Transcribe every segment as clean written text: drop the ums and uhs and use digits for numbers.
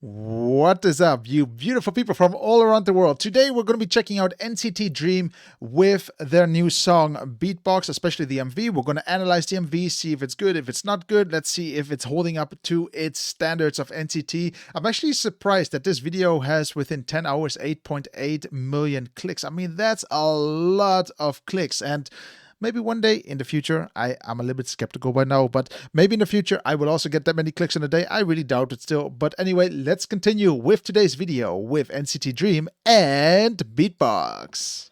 What is up, you beautiful people from all around the world? Today we're going to be checking out NCT Dream with their new song Beatbox, especially the MV. We're going to analyze the MV, see if it's good, if it's not good. Let's see if it's holding up to its standards of NCT. I'm actually surprised that this video has within 10 hours 8.8 million clicks. I mean, that's a lot of clicks, and maybe one day in the future, I'm a little bit skeptical by now, but maybe in the future I will also get that many clicks in a day. I really doubt it still. But anyway, let's continue with today's video with NCT Dream and Beatbox.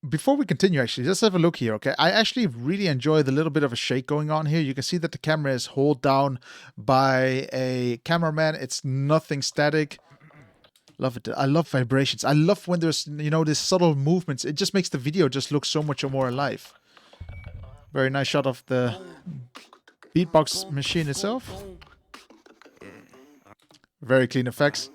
Before we continue, actually, let's have a look here, okay? I actually really enjoy the little bit of a shake going on here. You can see that the camera is held down by a cameraman. It's nothing static. Love it. I love vibrations. I love when there's, these subtle movements. It just makes the video just look so much more alive. Very nice shot of the beatbox machine itself. Very clean effects.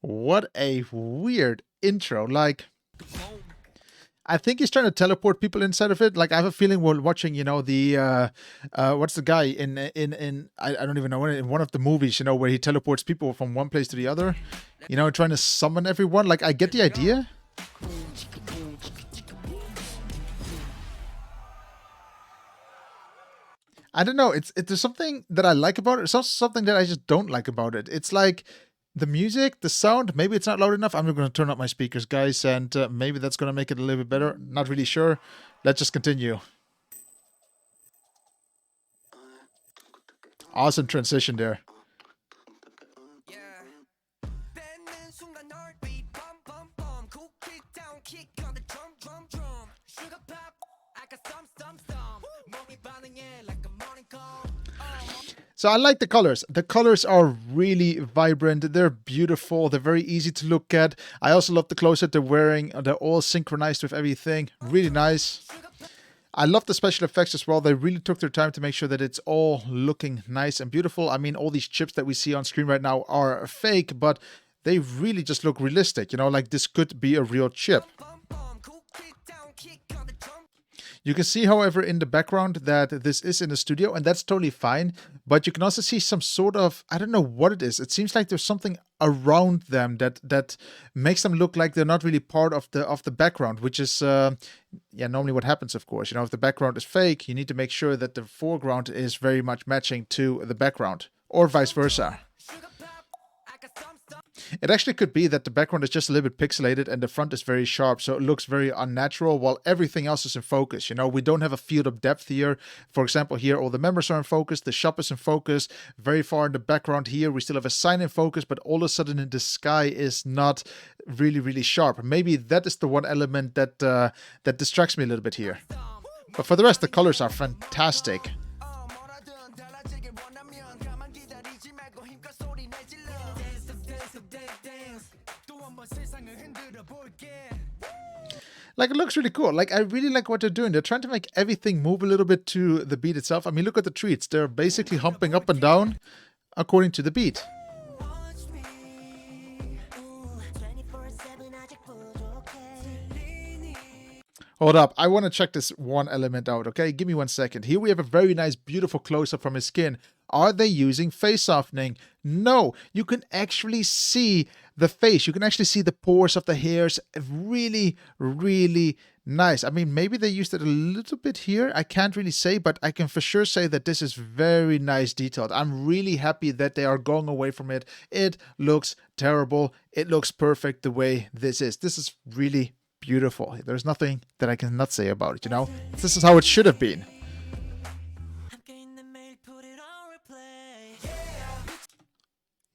What a weird intro. Like, I think he's trying to teleport people inside of it. Like, I have a feeling while watching, the what's the guy in I don't even know, in one of the movies, where he teleports people from one place to the other, trying to summon everyone. Like, I get the idea. I don't know. There's something that I like about it. It's also something that I just don't like about it. It's like the music, the sound, maybe it's not loud enough. I'm going to turn up my speakers, guys, and maybe that's going to make it a little bit better. Not really sure. Let's just continue. Awesome transition there. So I like the colors. The colors are really vibrant. They're beautiful. They're very easy to look at. I also love the clothes that they're wearing. They're all synchronized with everything. Really nice. I love the special effects as well. They really took their time to make sure that it's all looking nice and beautiful. I mean, all these chips that we see on screen right now are fake, but they really just look realistic. Like this could be a real chip. You can see, however, in the background that this is in the studio, and that's totally fine. But you can also see some sort of, I don't know what it is. It seems like there's something around them that makes them look like they're not really part of the background, which is, normally what happens, of course. If the background is fake, you need to make sure that the foreground is very much matching to the background, or vice versa. It actually could be that the background is just a little bit pixelated and the front is very sharp, so it looks very unnatural while everything else is in focus. We don't have a field of depth here. For example, here all the members are in focus, the shop is in focus. Very far in the background here, we still have a sign in focus, but all of a sudden the sky is not really, really sharp. Maybe that is the one element that that distracts me a little bit here. But for the rest, the colors are fantastic. Like, it looks really cool. Like, I really like what they're doing. They're trying to make everything move a little bit to the beat itself. I mean, look at the treats. They're basically humping up and down according to the beat. Hold up, I want to check this one element out, okay? Give me 1 second. Here we have a very nice, beautiful close-up from his skin. Are they using face softening? No, you can actually see the face. You can actually see the pores of the hairs. Really, really nice. I mean, maybe they used it a little bit here. I can't really say, but I can for sure say that this is very nice detailed. I'm really happy that they are going away from it. It looks terrible. It looks perfect the way this is. This is really beautiful. There's nothing that I cannot say about it, This is how it should have been.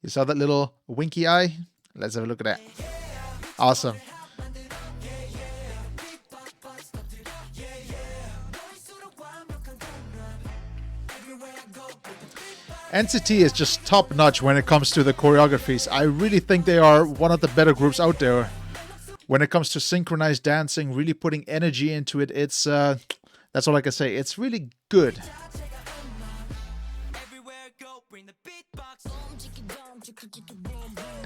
You saw that little winky eye? Let's have a look at that. Awesome. NCT is just top notch when it comes to the choreographies. I really think they are one of the better groups out there. When it comes to synchronized dancing, really putting energy into it, it's that's all I can say. It's really good.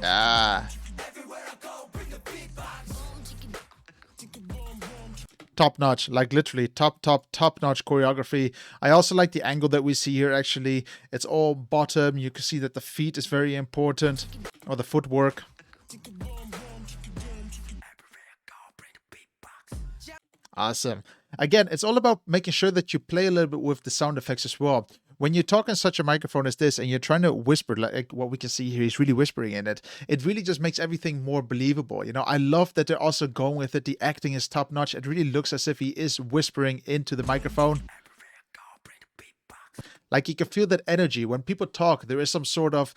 Ah. top notch, like literally top notch choreography. I also like the angle that we see here. Actually, it's all bottom. You can see that the feet is very important, or the footwork. Awesome. Again, it's all about making sure that you play a little bit with the sound effects as well. When you talk in such a microphone as this and you're trying to whisper, like what we can see here, he's really whispering in it. It really just makes everything more believable. You know, I love that they're also going with it. The acting is top notch. It really looks as if he is whispering into the microphone. Like you can feel that energy. When people talk, there is some sort of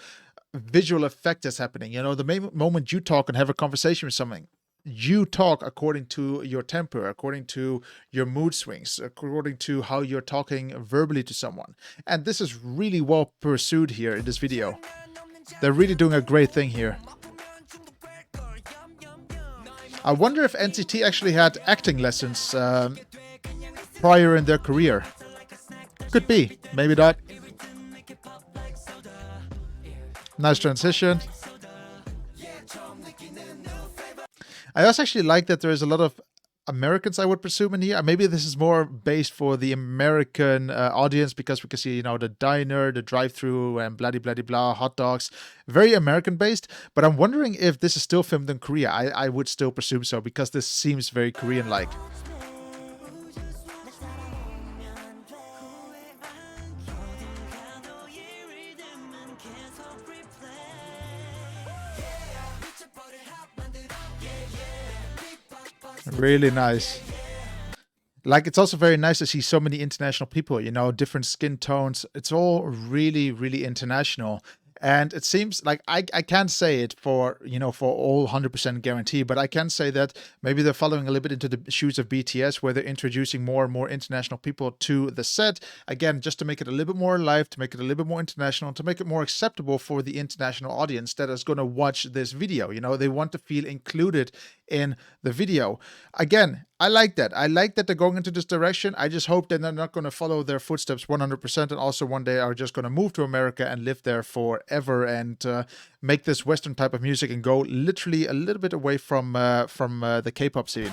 visual effect that's happening. You know, the moment you talk and have a conversation with someone, you talk according to your temper, according to your mood swings, according to how you're talking verbally to someone. And this is really well pursued here in this video. They're really doing a great thing here. I wonder if NCT actually had acting lessons prior in their career. Could be, maybe not. Nice transition. I also actually like that there is a lot of Americans, I would presume, in here. Maybe this is more based for the American audience, because we can see, you know, the diner, the drive-through, and blah, blah, blah, blah, hot dogs. Very American-based, but I'm wondering if this is still filmed in Korea. I would still presume so, because this seems very Korean-like. Really nice. Like, it's also very nice to see so many international people, you know, different skin tones. It's all really, really international. And it seems like I can't say it for, you know, for all 100% guarantee, but I can say that maybe they're following a little bit into the shoes of BTS, where they're introducing more and more international people to the set. Again, just to make it a little bit more live, to make it a little bit more international, to make it more acceptable for the international audience that is going to watch this video. You know, they want to feel included in the video. Again, I like that. I like that they're going into this direction. I just hope that they're not going to follow their footsteps 100%, and also one day are just going to move to America and live there forever and make this Western type of music and go literally a little bit away from the K-pop scene.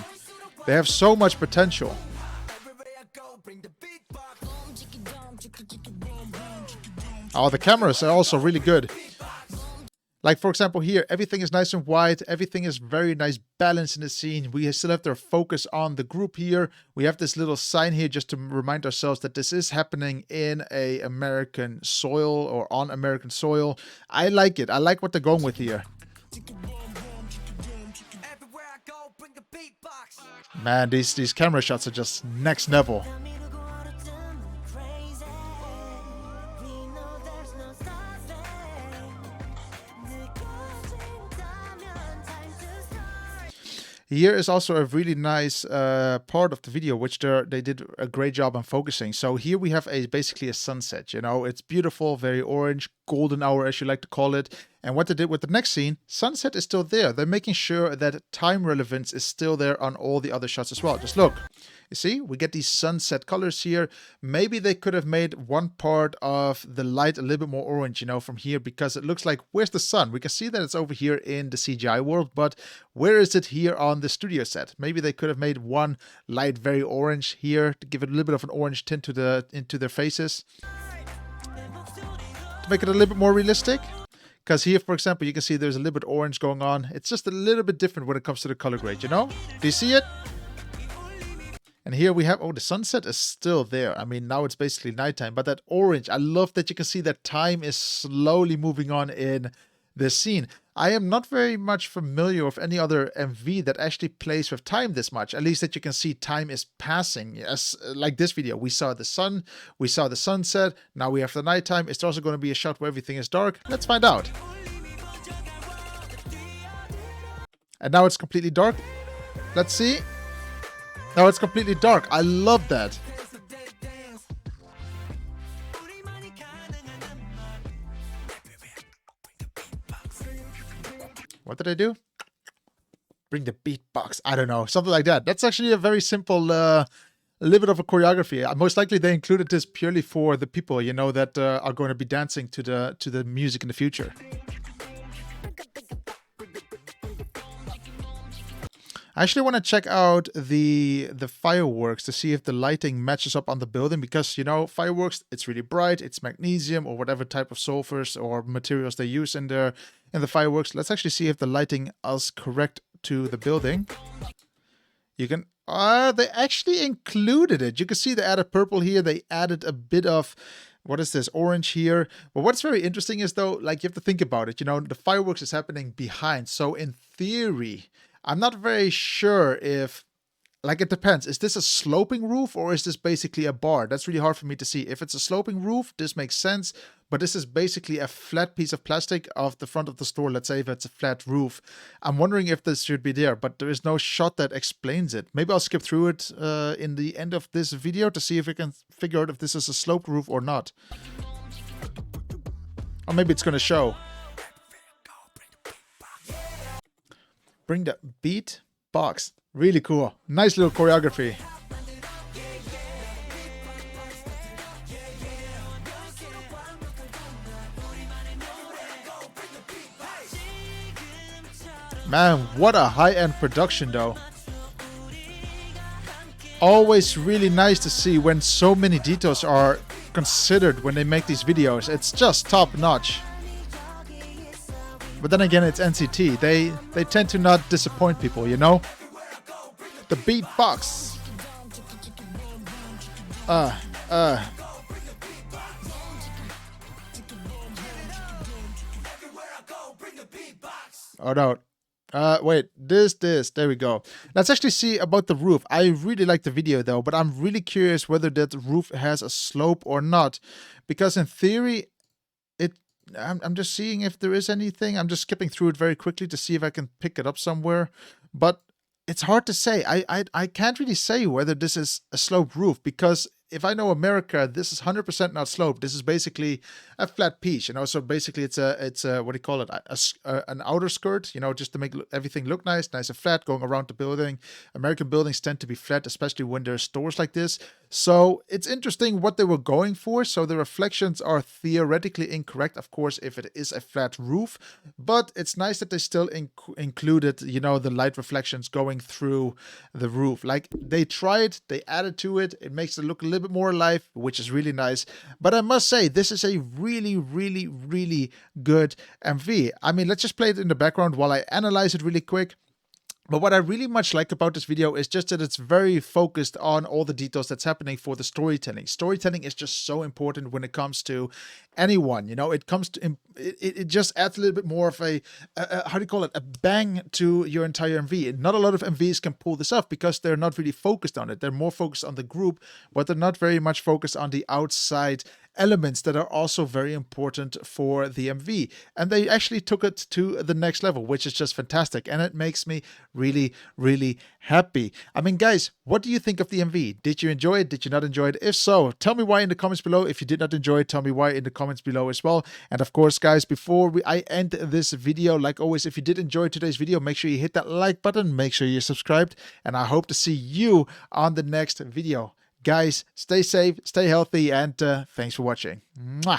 They have so much potential. Oh, the cameras are also really good. Like, for example, here, everything is nice and white. Everything is very nice balance in the scene. We still have their focus on the group here. We have this little sign here just to remind ourselves that this is happening in a American soil, or on American soil. I like it. I like what they're going with here. Man, these camera shots are just next level. Here is also a really nice part of the video, which they did a great job on focusing. So here we have basically a sunset, you know, it's beautiful, very orange, golden hour, as you like to call it. And what they did with the next scene, sunset is still there. They're making sure that time relevance is still there on all the other shots as well. Just look. You see, we get these sunset colors here. Maybe they could have made one part of the light a little bit more orange, you know, from here, because it looks like, where's the sun? We can see that it's over here in the CGI world, but where is it here on the studio set? Maybe they could have made one light very orange here to give it a little bit of an orange tint into their faces, to make it a little bit more realistic. Because here, for example, you can see there's a little bit orange going on. It's just a little bit different when it comes to the color grade, you know? Do you see it? And here we have, oh, the sunset is still there. I mean, now it's basically nighttime, but that orange, I love that you can see that time is slowly moving on in this scene. I am not very much familiar with any other MV that actually plays with time this much, at least that you can see time is passing. Yes, like this video, we saw the sun, we saw the sunset, now we have the nighttime. Is there also going to be a shot where everything is dark? Let's find out. And now it's completely dark. Let's see. Now it's completely dark. I love that. What did I do? Bring the beatbox. I don't know. Something like that. That's actually a very simple, a little bit of a choreography. Most likely they included this purely for the people, you know, that are going to be dancing to the music in the future. I actually want to check out the fireworks to see if the lighting matches up on the building, because, you know, fireworks, it's really bright, it's magnesium or whatever type of sulfurs or materials they use in the fireworks. Let's actually see if the lighting is correct to the building. You can, they actually included it. You can see they added purple here. They added a bit of, what is this, orange here. But what's very interesting is, though, like, you have to think about it. You know, the fireworks is happening behind. So in theory, I'm not very sure if, like, it depends. Is this a sloping roof or is this basically a bar? That's really hard for me to see. If it's a sloping roof, this makes sense. But this is basically a flat piece of plastic of the front of the store. Let's say if it's a flat roof. I'm wondering if this should be there, but there is no shot that explains it. Maybe I'll skip through it in the end of this video to see if we can figure out if this is a sloped roof or not. Or maybe it's going to show. Bring the Beatbox. Really cool. Nice little choreography. Man, what a high-end production, though. Always really nice to see when so many details are considered when they make these videos. It's just top-notch. But then again, it's NCT. They tend to not disappoint people, you know? The Beatbox. Oh no. Wait, this, there we go. Let's actually see about the roof. I really like the video though, but I'm really curious whether that roof has a slope or not. Because in theory, I'm just seeing if there is anything. I'm just skipping through it very quickly to see if I can pick it up somewhere. But it's hard to say. I can't really say whether this is a sloped roof, because if I know America, this is 100% not sloped. This is basically a flat piece, you know. So basically, it's a what do you call it? An outer skirt, you know, just to make everything look nice and flat going around the building. American buildings tend to be flat, especially when there's stores like this. So it's interesting what they were going for. So the reflections are theoretically incorrect, of course, if it is a flat roof. But it's nice that they still included, you know, the light reflections going through the roof. Like, they tried, they added to it. It makes it look a little bit more alive, which is really nice. But I must say, this is a really, really, really good MV. I mean, let's just play it in the background while I analyze it really quick. But what I really much like about this video is just that it's very focused on all the details that's happening for the storytelling. Storytelling is just so important when it comes to anyone, you know. It comes to it just adds a little bit more of a how do you call it, a bang to your entire MV. Not a lot of MVs can pull this off because they're not really focused on it. They're more focused on the group, but they're not very much focused on the outside elements that are also very important for the MV. And they actually took it to the next level, which is just fantastic. And it makes me really, really happy. I mean, guys, what do you think of the MV? Did you enjoy it? Did you not enjoy it? If so, tell me why in the comments below. If you did not enjoy it, tell me why in the comments below as well. And of course, guys, before I end this video, like always, if you did enjoy today's video, make sure you hit that like button, make sure you're subscribed, and I hope to see you on the next video. Guys, stay safe, stay healthy, and thanks for watching. Mwah!